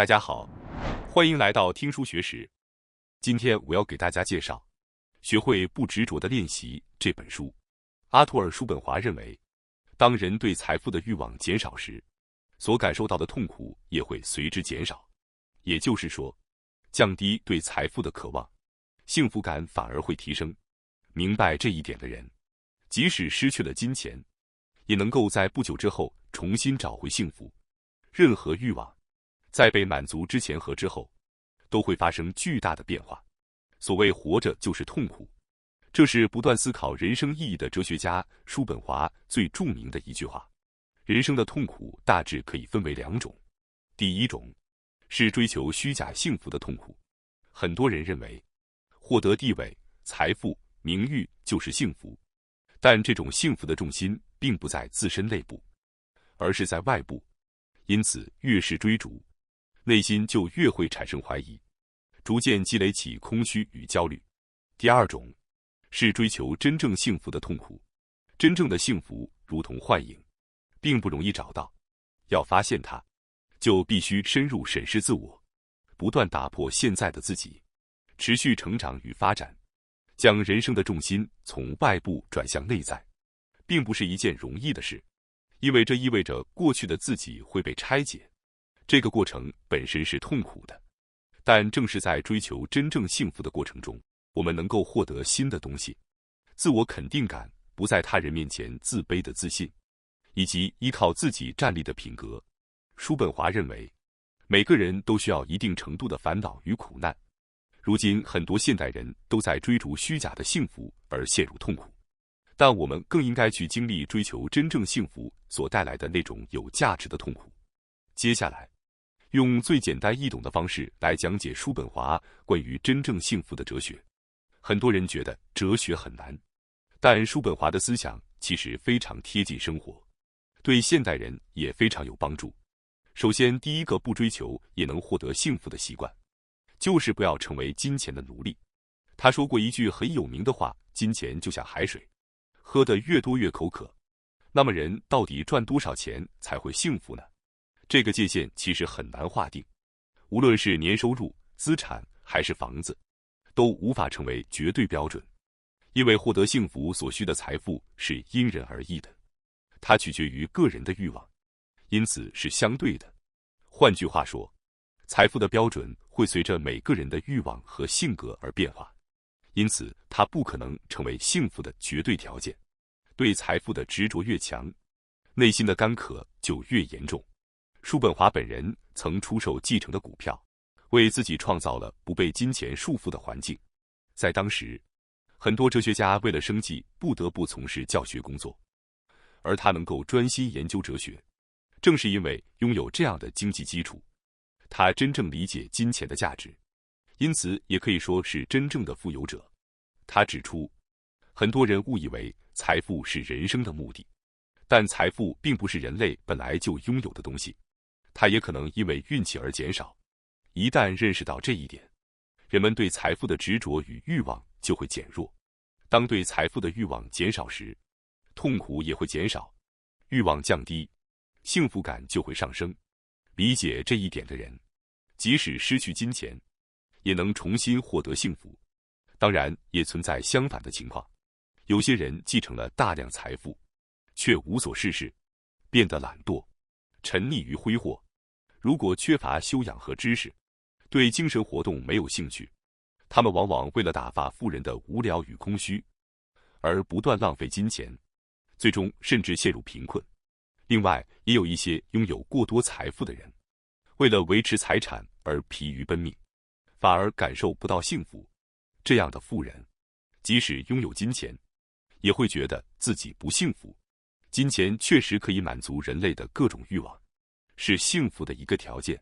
大家好，欢迎来到听书学史。今天我要给大家介绍《学会不执着的练习》这本书。阿图尔·叔本华认为，当人对财富的欲望减少时，所感受到的痛苦也会随之减少。也就是说，降低对财富的渴望，幸福感反而会提升。明白这一点的人，即使失去了金钱，也能够在不久之后重新找回幸福。任何欲望在被满足之前和之后，都会发生巨大的变化。所谓活着就是痛苦，这是不断思考人生意义的哲学家叔本华最著名的一句话。人生的痛苦大致可以分为两种。第一种是追求虚假幸福的痛苦。很多人认为，获得地位、财富、名誉就是幸福，但这种幸福的重心并不在自身内部，而是在外部。因此，越是追逐，内心就越会产生怀疑，逐渐积累起空虚与焦虑。第二种是追求真正幸福的痛苦。真正的幸福如同幻影，并不容易找到。要发现它，就必须深入审视自我，不断打破现在的自己，持续成长与发展，将人生的重心从外部转向内在，并不是一件容易的事，因为这意味着过去的自己会被拆解。这个过程本身是痛苦的，但正是在追求真正幸福的过程中，我们能够获得新的东西：自我肯定感，不在他人面前自卑的自信，以及依靠自己站立的品格。叔本华认为，每个人都需要一定程度的烦恼与苦难。如今很多现代人都在追逐虚假的幸福而陷入痛苦，但我们更应该去经历追求真正幸福所带来的那种有价值的痛苦。接下来，用最简单易懂的方式来讲解叔本华关于真正幸福的哲学。很多人觉得哲学很难，但叔本华的思想其实非常贴近生活，对现代人也非常有帮助。首先，第一个不追求也能获得幸福的习惯，就是不要成为金钱的奴隶。他说过一句很有名的话：金钱就像海水，喝得越多越口渴。那么人到底赚多少钱才会幸福呢？这个界限其实很难划定，无论是年收入、资产还是房子，都无法成为绝对标准，因为获得幸福所需的财富是因人而异的，它取决于个人的欲望，因此是相对的。换句话说，财富的标准会随着每个人的欲望和性格而变化，因此它不可能成为幸福的绝对条件。对财富的执着越强，内心的干渴就越严重。叔本华本人曾出售继承的股票，为自己创造了不被金钱束缚的环境。在当时，很多哲学家为了生计不得不从事教学工作，而他能够专心研究哲学，正是因为拥有这样的经济基础。他真正理解金钱的价值，因此也可以说是真正的富有者。他指出，很多人误以为财富是人生的目的，但财富并不是人类本来就拥有的东西，它也可能因为运气而减少。一旦认识到这一点，人们对财富的执着与欲望就会减弱。当对财富的欲望减少时，痛苦也会减少。欲望降低，幸福感就会上升。理解这一点的人，即使失去金钱，也能重新获得幸福。当然，也存在相反的情况，有些人继承了大量财富，却无所事事，变得懒惰，沉溺于挥霍。如果缺乏修养和知识，对精神活动没有兴趣，他们往往为了打发富人的无聊与空虚，而不断浪费金钱，最终甚至陷入贫困。另外，也有一些拥有过多财富的人，为了维持财产而疲于奔命，反而感受不到幸福。这样的富人，即使拥有金钱，也会觉得自己不幸福。金钱确实可以满足人类的各种欲望，是幸福的一个条件，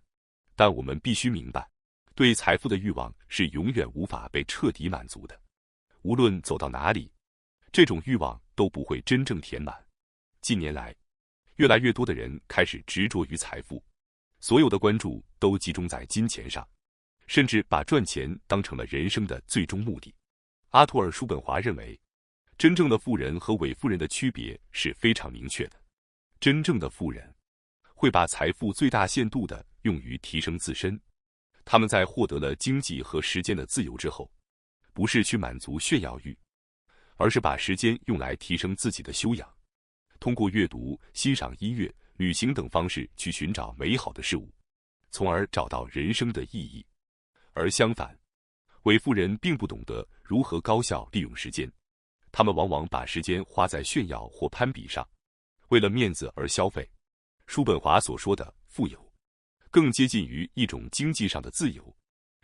但我们必须明白，对财富的欲望是永远无法被彻底满足的。无论走到哪里，这种欲望都不会真正填满。近年来，越来越多的人开始执着于财富，所有的关注都集中在金钱上，甚至把赚钱当成了人生的最终目的。阿图尔·叔本华认为，真正的富人和伪富人的区别是非常明确的。真正的富人会把财富最大限度地用于提升自身。他们在获得了经济和时间的自由之后，不是去满足炫耀欲，而是把时间用来提升自己的修养，通过阅读、欣赏音乐、旅行等方式去寻找美好的事物，从而找到人生的意义。而相反，伪富人并不懂得如何高效利用时间，他们往往把时间花在炫耀或攀比上，为了面子而消费。叔本华所说的富有，更接近于一种经济上的自由。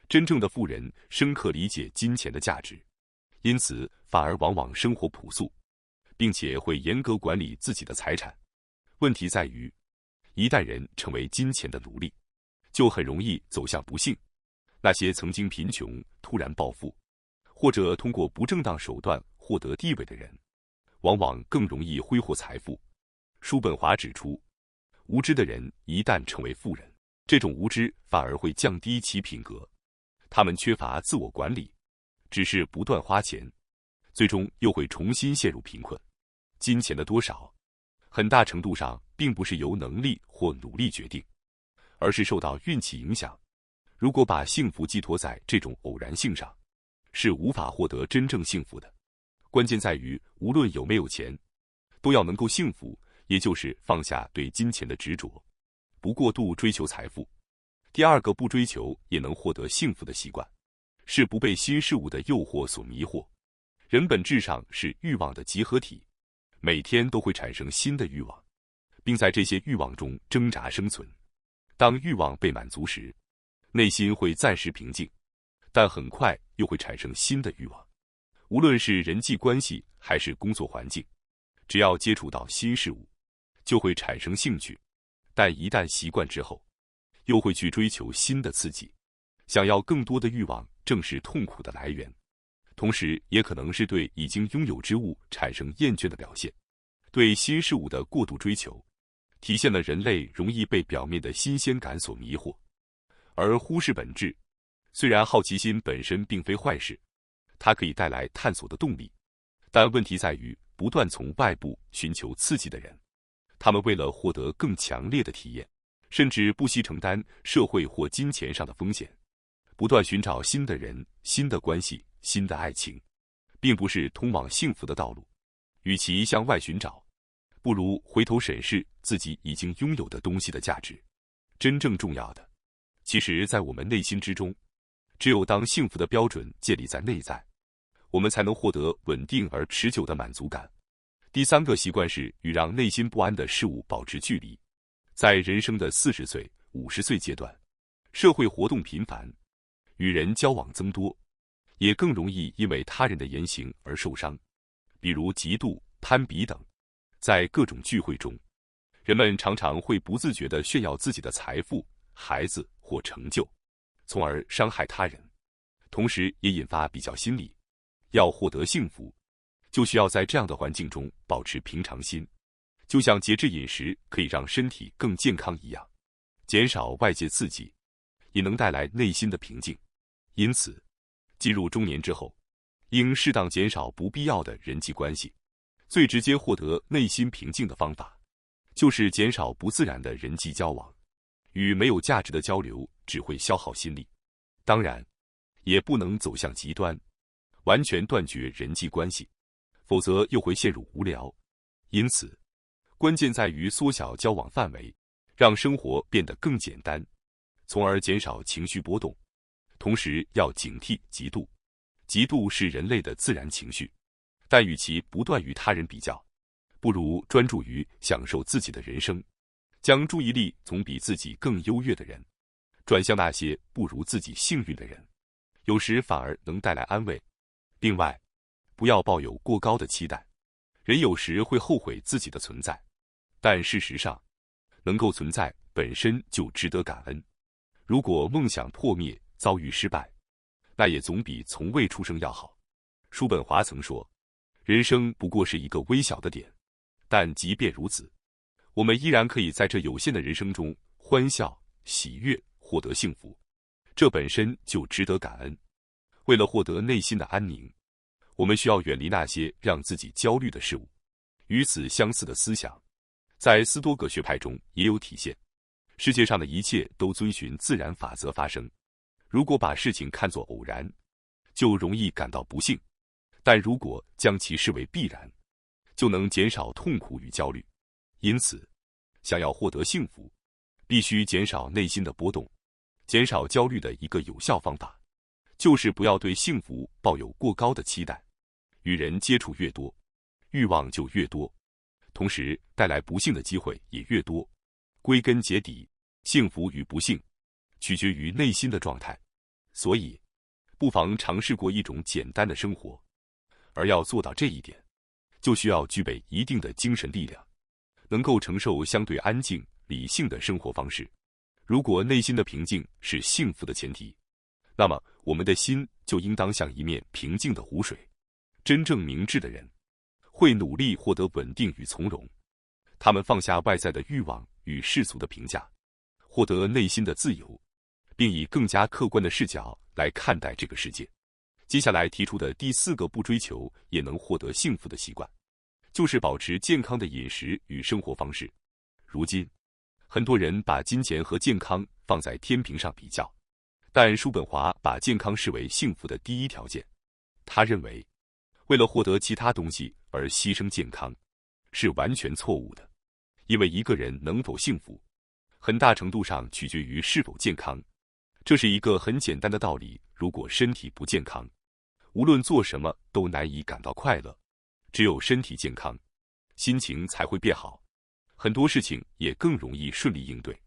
真正的富人深刻理解金钱的价值，因此反而往往生活朴素，并且会严格管理自己的财产。问题在于，一旦人成为金钱的奴隶，就很容易走向不幸。那些曾经贫穷突然暴富，或者通过不正当手段获得地位的人，往往更容易挥霍财富。叔本华指出，无知的人一旦成为富人，这种无知反而会降低其品格。他们缺乏自我管理，只是不断花钱，最终又会重新陷入贫困。金钱的多少，很大程度上并不是由能力或努力决定，而是受到运气影响。如果把幸福寄托在这种偶然性上，是无法获得真正幸福的。关键在于，无论有没有钱，都要能够幸福，也就是放下对金钱的执着，不过度追求财富。第二个不追求也能获得幸福的习惯，是不被新事物的诱惑所迷惑。人本质上是欲望的集合体，每天都会产生新的欲望，并在这些欲望中挣扎生存。当欲望被满足时，内心会暂时平静，但很快又会产生新的欲望。无论是人际关系还是工作环境，只要接触到新事物，就会产生兴趣，但一旦习惯之后，又会去追求新的刺激。想要更多的欲望正是痛苦的来源，同时也可能是对已经拥有之物产生厌倦的表现。对新事物的过度追求，体现了人类容易被表面的新鲜感所迷惑，而忽视本质。虽然好奇心本身并非坏事，它可以带来探索的动力，但问题在于不断从外部寻求刺激的人，他们为了获得更强烈的体验，甚至不惜承担社会或金钱上的风险，不断寻找新的人、新的关系、新的爱情，并不是通往幸福的道路。与其向外寻找，不如回头审视自己已经拥有的东西的价值。真正重要的，其实在我们内心之中。只有当幸福的标准建立在内在，我们才能获得稳定而持久的满足感。第三个习惯是与让内心不安的事物保持距离。在人生的40岁、50岁阶段，社会活动频繁，与人交往增多，也更容易因为他人的言行而受伤，比如嫉妒、攀比等。在各种聚会中，人们常常会不自觉地炫耀自己的财富、孩子或成就，从而伤害他人，同时也引发比较心理。要获得幸福，就需要在这样的环境中保持平常心，就像节制饮食可以让身体更健康一样，减少外界刺激，也能带来内心的平静。因此，进入中年之后，应适当减少不必要的人际关系。最直接获得内心平静的方法，就是减少不自然的人际交往。与没有价值的交流只会消耗心力。当然，也不能走向极端，完全断绝人际关系，否则又会陷入无聊。因此，关键在于缩小交往范围，让生活变得更简单，从而减少情绪波动。同时要警惕嫉妒，嫉妒是人类的自然情绪，但与其不断与他人比较，不如专注于享受自己的人生，将注意力从比自己更优越的人转向那些不如自己幸运的人，有时反而能带来安慰。另外，不要抱有过高的期待。人有时会后悔自己的存在，但事实上，能够存在本身就值得感恩。如果梦想破灭，遭遇失败，那也总比从未出生要好。叔本华曾说，人生不过是一个微小的点，但即便如此，我们依然可以在这有限的人生中欢笑、喜悦，获得幸福，这本身就值得感恩。为了获得内心的安宁，我们需要远离那些让自己焦虑的事物。与此相似的思想，在斯多葛学派中也有体现。世界上的一切都遵循自然法则发生。如果把事情看作偶然，就容易感到不幸；但如果将其视为必然，就能减少痛苦与焦虑。因此，想要获得幸福，必须减少内心的波动。减少焦虑的一个有效方法，就是不要对幸福抱有过高的期待。与人接触越多，欲望就越多，同时带来不幸的机会也越多。归根结底，幸福与不幸取决于内心的状态。所以，不妨尝试过一种简单的生活。而要做到这一点，就需要具备一定的精神力量，能够承受相对安静、理性的生活方式。如果内心的平静是幸福的前提，那么我们的心就应当像一面平静的湖水。真正明智的人会努力获得稳定与从容，他们放下外在的欲望与世俗的评价，获得内心的自由，并以更加客观的视角来看待这个世界。接下来提出的第4个不追求也能获得幸福的习惯，就是保持健康的饮食与生活方式。如今，很多人把金钱和健康放在天平上比较，但叔本华把健康视为幸福的第一条件。他认为，为了获得其他东西而牺牲健康，是完全错误的。因为一个人能否幸福，很大程度上取决于是否健康。这是一个很简单的道理，如果身体不健康，无论做什么都难以感到快乐。只有身体健康，心情才会变好，很多事情也更容易顺利应对。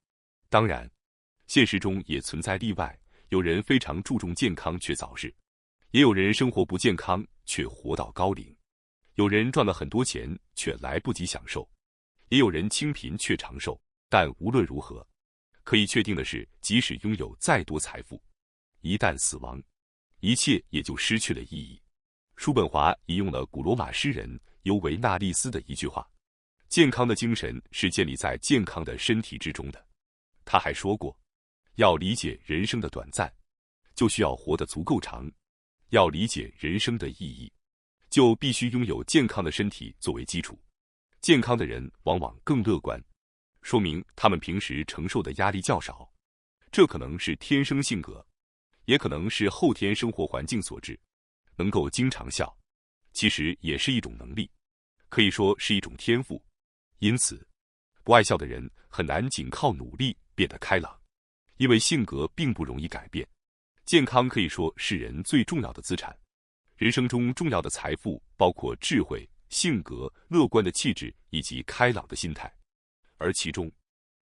当然，现实中也存在例外，有人非常注重健康却早逝，也有人生活不健康却活到高龄，有人赚了很多钱却来不及享受，也有人清贫却长寿。但无论如何，可以确定的是，即使拥有再多财富，一旦死亡，一切也就失去了意义。叔本华引用了古罗马诗人尤维纳利斯的一句话：健康的精神是建立在健康的身体之中的。他还说过，要理解人生的短暂，就需要活得足够长；要理解人生的意义，就必须拥有健康的身体作为基础。健康的人往往更乐观，说明他们平时承受的压力较少。这可能是天生性格，也可能是后天生活环境所致。能够经常笑，其实也是一种能力，可以说是一种天赋。因此，不爱笑的人很难仅靠努力变得开朗，因为性格并不容易改变。健康可以说是人最重要的资产。人生中重要的财富包括智慧、性格、乐观的气质以及开朗的心态，而其中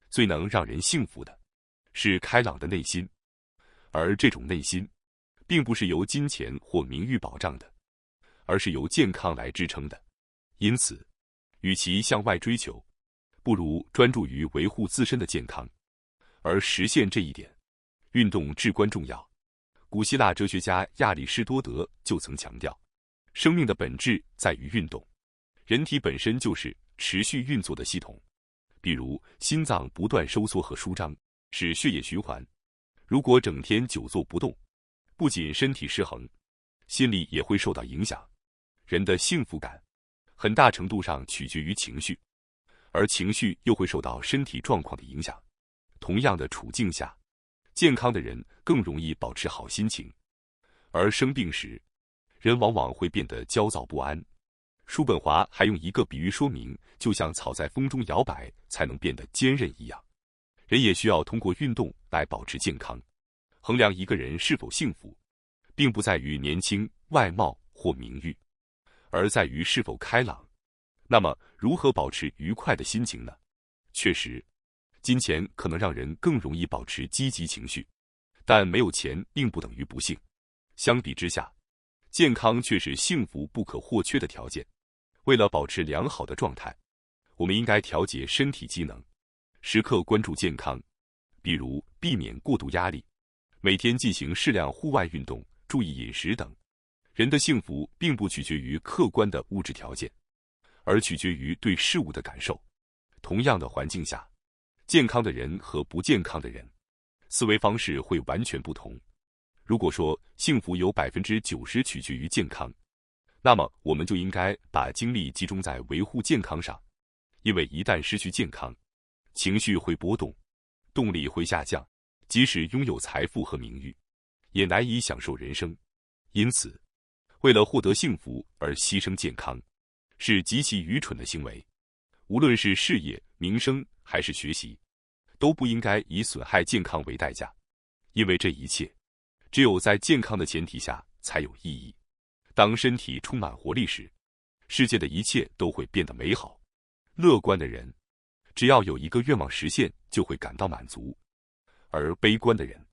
最能让人幸福的是开朗的内心。而这种内心并不是由金钱或名誉保障的，而是由健康来支撑的。因此，与其向外追求，不如专注于维护自身的健康。而实现这一点，运动至关重要。古希腊哲学家亚里士多德就曾强调，生命的本质在于运动。人体本身就是持续运作的系统，比如心脏不断收缩和舒张，使血液循环。如果整天久坐不动，不仅身体失衡，心理也会受到影响。人的幸福感很大程度上取决于情绪，而情绪又会受到身体状况的影响。同样的处境下，健康的人更容易保持好心情，而生病时，人往往会变得焦躁不安。叔本华还用一个比喻说明，就像草在风中摇摆才能变得坚韧一样，人也需要通过运动来保持健康。衡量一个人是否幸福，并不在于年轻、外貌或名誉，而在于是否开朗。那么，如何保持愉快的心情呢？确实，金钱可能让人更容易保持积极情绪，但没有钱并不等于不幸。相比之下，健康却是幸福不可或缺的条件。为了保持良好的状态，我们应该调节身体机能，时刻关注健康，比如避免过度压力，每天进行适量户外运动，注意饮食等。人的幸福并不取决于客观的物质条件，而取决于对事物的感受。同样的环境下，健康的人和不健康的人，思维方式会完全不同。如果说幸福有90%取决于健康，那么我们就应该把精力集中在维护健康上，因为一旦失去健康，情绪会波动，动力会下降，即使拥有财富和名誉，也难以享受人生。因此，为了获得幸福而牺牲健康，是极其愚蠢的行为。无论是事业、名声还是学习，都不应该以损害健康为代价，因为这一切只有在健康的前提下才有意义。当身体充满活力时，世界的一切都会变得美好。乐观的人，只要有一个愿望实现，就会感到满足；而悲观的人，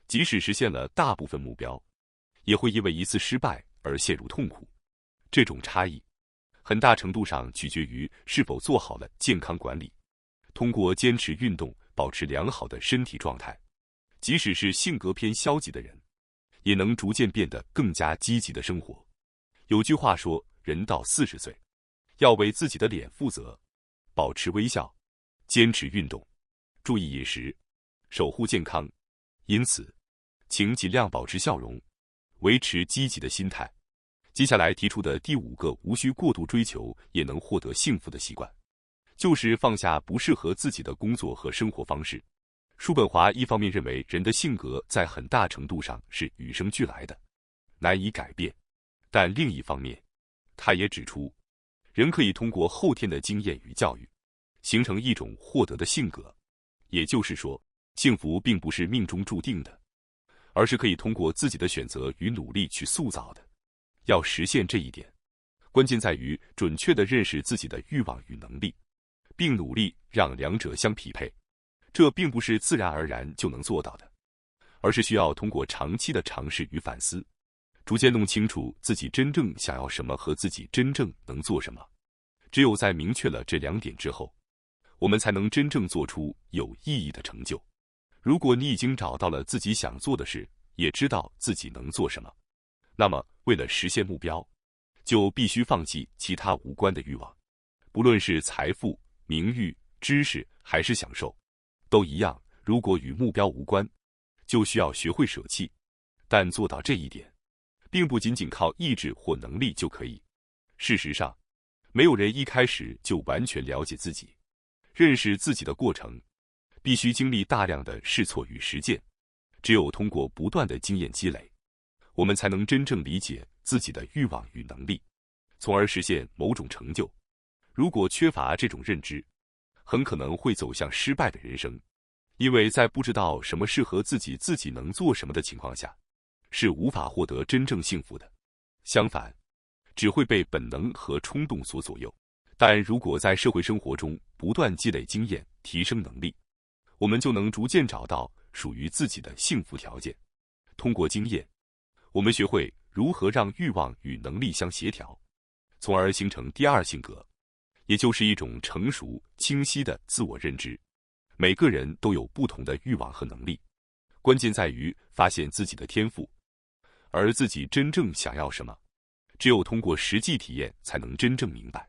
即使实现了大部分目标，也会因为一次失败而陷入痛苦。这种差异很大程度上取决于是否做好了健康管理。通过坚持运动，保持良好的身体状态，即使是性格偏消极的人，也能逐渐变得更加积极的生活。有句话说，人到40岁，要为自己的脸负责，保持微笑，坚持运动，注意饮食，守护健康。因此，请尽量保持笑容，维持积极的心态。接下来提出的第5个无需过度追求也能获得幸福的习惯，就是放下不适合自己的工作和生活方式。叔本华一方面认为人的性格在很大程度上是与生俱来的，难以改变，但另一方面，他也指出，人可以通过后天的经验与教育，形成一种获得的性格。也就是说，幸福并不是命中注定的，而是可以通过自己的选择与努力去塑造的。要实现这一点，关键在于准确地认识自己的欲望与能力，并努力让两者相匹配。这并不是自然而然就能做到的，而是需要通过长期的尝试与反思，逐渐弄清楚自己真正想要什么和自己真正能做什么。只有在明确了这2点之后，我们才能真正做出有意义的成就。如果你已经找到了自己想做的事，也知道自己能做什么，那么为了实现目标，就必须放弃其他无关的欲望。不论是财富、名誉、知识还是享受，都一样，如果与目标无关，就需要学会舍弃。但做到这一点，并不仅仅靠意志或能力就可以。事实上，没有人一开始就完全了解自己。认识自己的过程，必须经历大量的试错与实践。只有通过不断的经验积累，我们才能真正理解自己的欲望与能力，从而实现某种成就。如果缺乏这种认知，很可能会走向失败的人生。因为在不知道什么适合自己、自己能做什么的情况下，是无法获得真正幸福的。相反，只会被本能和冲动所左右。但如果在社会生活中不断积累经验，提升能力，我们就能逐渐找到属于自己的幸福条件。通过经验，我们学会如何让欲望与能力相协调，从而形成第2性格，也就是一种成熟、清晰的自我认知。每个人都有不同的欲望和能力，关键在于发现自己的天赋，而自己真正想要什么，只有通过实际体验才能真正明白。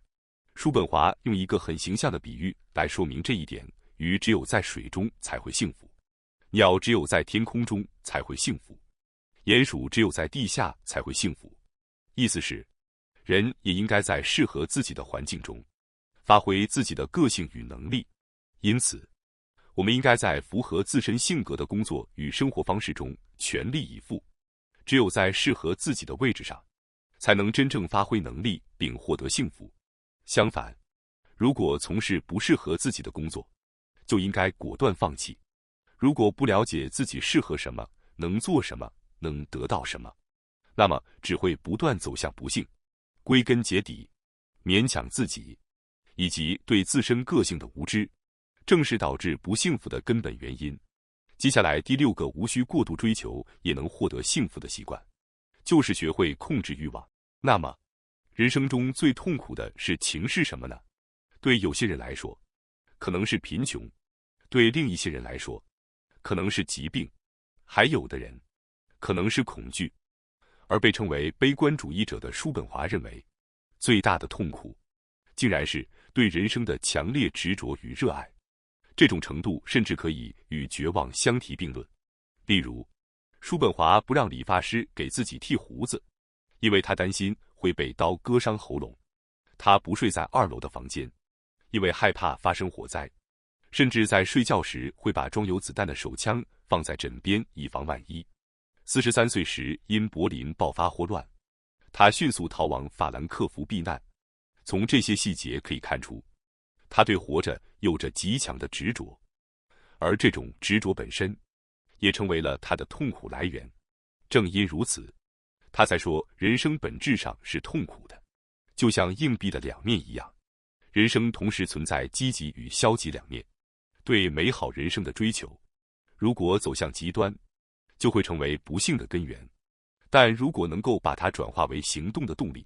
叔本华用一个很形象的比喻来说明这一点：鱼只有在水中才会幸福，鸟只有在天空中才会幸福，鼹鼠只有在地下才会幸福。意思是，人也应该在适合自己的环境中，发挥自己的个性与能力。因此，我们应该在符合自身性格的工作与生活方式中全力以赴。只有在适合自己的位置上，才能真正发挥能力并获得幸福。相反，如果从事不适合自己的工作，就应该果断放弃。如果不了解自己适合什么，能做什么，能得到什么，那么只会不断走向不幸。归根结底，勉强自己以及对自身个性的无知，正是导致不幸福的根本原因。接下来第6个无需过度追求也能获得幸福的习惯，就是学会控制欲望。那么，人生中最痛苦的是情是什么呢？对有些人来说，可能是贫穷；对另一些人来说，可能是疾病；还有的人，可能是恐惧。而被称为悲观主义者的叔本华认为，最大的痛苦，竟然是对人生的强烈执着与热爱。这种程度甚至可以与绝望相提并论。例如，叔本华不让理发师给自己剃胡子，因为他担心会被刀割伤喉咙；他不睡在2楼的房间，因为害怕发生火灾。甚至在睡觉时会把装有子弹的手枪放在枕边以防万一。43岁时因柏林爆发霍乱，他迅速逃往法兰克福避难。从这些细节可以看出，他对活着有着极强的执着，而这种执着本身也成为了他的痛苦来源。正因如此，他才说人生本质上是痛苦的，就像硬币的两面一样，人生同时存在积极与消极两面。对美好人生的追求，如果走向极端，就会成为不幸的根源；但如果能够把它转化为行动的动力，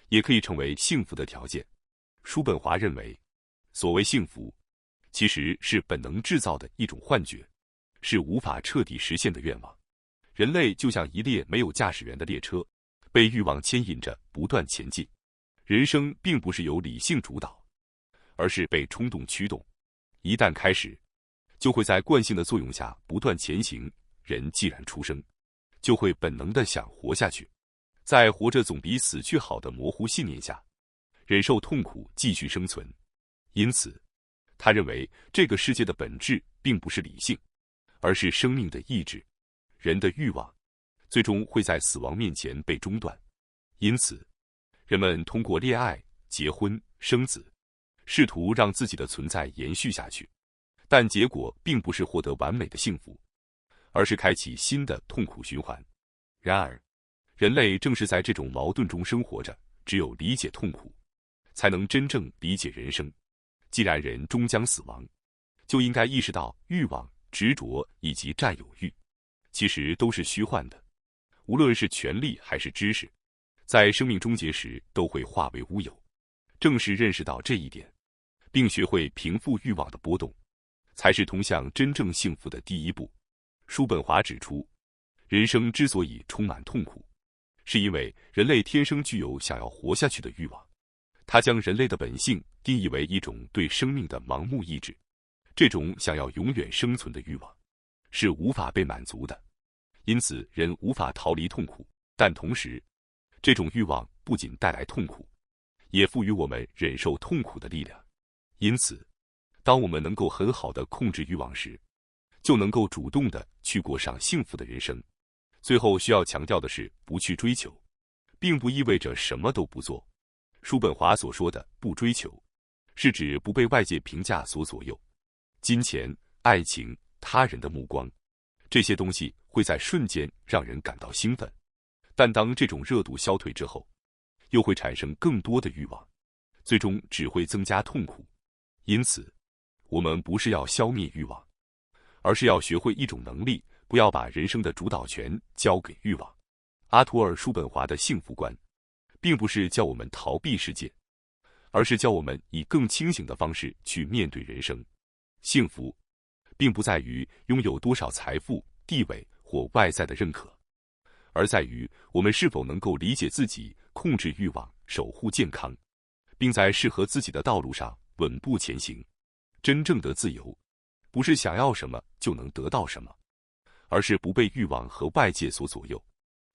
也可以成为幸福的条件。叔本华认为，所谓幸福，其实是本能制造的一种幻觉，是无法彻底实现的愿望。人类就像一列没有驾驶员的列车，被欲望牵引着不断前进。人生并不是由理性主导，而是被冲动驱动。一旦开始，就会在惯性的作用下不断前行。人既然出生，就会本能地想活下去。在活着总比死去好的模糊信念下，忍受痛苦继续生存。因此，他认为这个世界的本质并不是理性，而是生命的意志。人的欲望最终会在死亡面前被中断。因此，人们通过恋爱、结婚、生子，试图让自己的存在延续下去，但结果并不是获得完美的幸福，而是开启新的痛苦循环。然而，人类正是在这种矛盾中生活着，只有理解痛苦，才能真正理解人生。既然人终将死亡，就应该意识到欲望、执着以及占有欲，其实都是虚幻的。无论是权力还是知识，在生命终结时都会化为乌有。正是认识到这一点，并学会平复欲望的波动，才是通向真正幸福的第一步。叔本华指出，人生之所以充满痛苦，是因为人类天生具有想要活下去的欲望。他将人类的本性定义为一种对生命的盲目意志。这种想要永远生存的欲望是无法被满足的，因此人无法逃离痛苦。但同时，这种欲望不仅带来痛苦，也赋予我们忍受痛苦的力量。因此，当我们能够很好地控制欲望时，就能够主动地去过上幸福的人生。最后需要强调的是，不去追求，并不意味着什么都不做。叔本华所说的不追求，是指不被外界评价所左右。金钱、爱情、他人的目光，这些东西会在瞬间让人感到兴奋，但当这种热度消退之后，又会产生更多的欲望，最终只会增加痛苦。因此，我们不是要消灭欲望，而是要学会一种能力，不要把人生的主导权交给欲望。阿图尔·叔本华的幸福观，并不是叫我们逃避世界，而是教我们以更清醒的方式去面对人生。幸福，并不在于拥有多少财富、地位或外在的认可，而在于我们是否能够理解自己，控制欲望，守护健康，并在适合自己的道路上稳步前行。真正的自由，不是想要什么就能得到什么，而是不被欲望和外界所左右，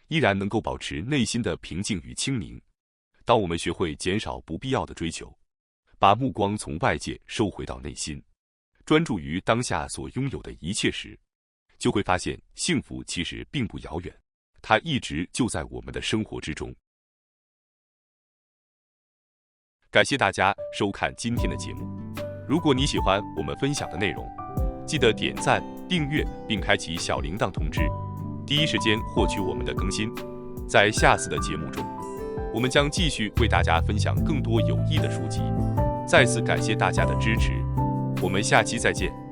依然能够保持内心的平静与清明。当我们学会减少不必要的追求，把目光从外界收回到内心，专注于当下所拥有的一切时，就会发现幸福其实并不遥远，它一直就在我们的生活之中。感谢大家收看今天的节目。如果你喜欢我们分享的内容，记得点赞、订阅并开启小铃铛通知，第一时间获取我们的更新。在下次的节目中，我们将继续为大家分享更多有益的书籍。再次感谢大家的支持，我们下期再见。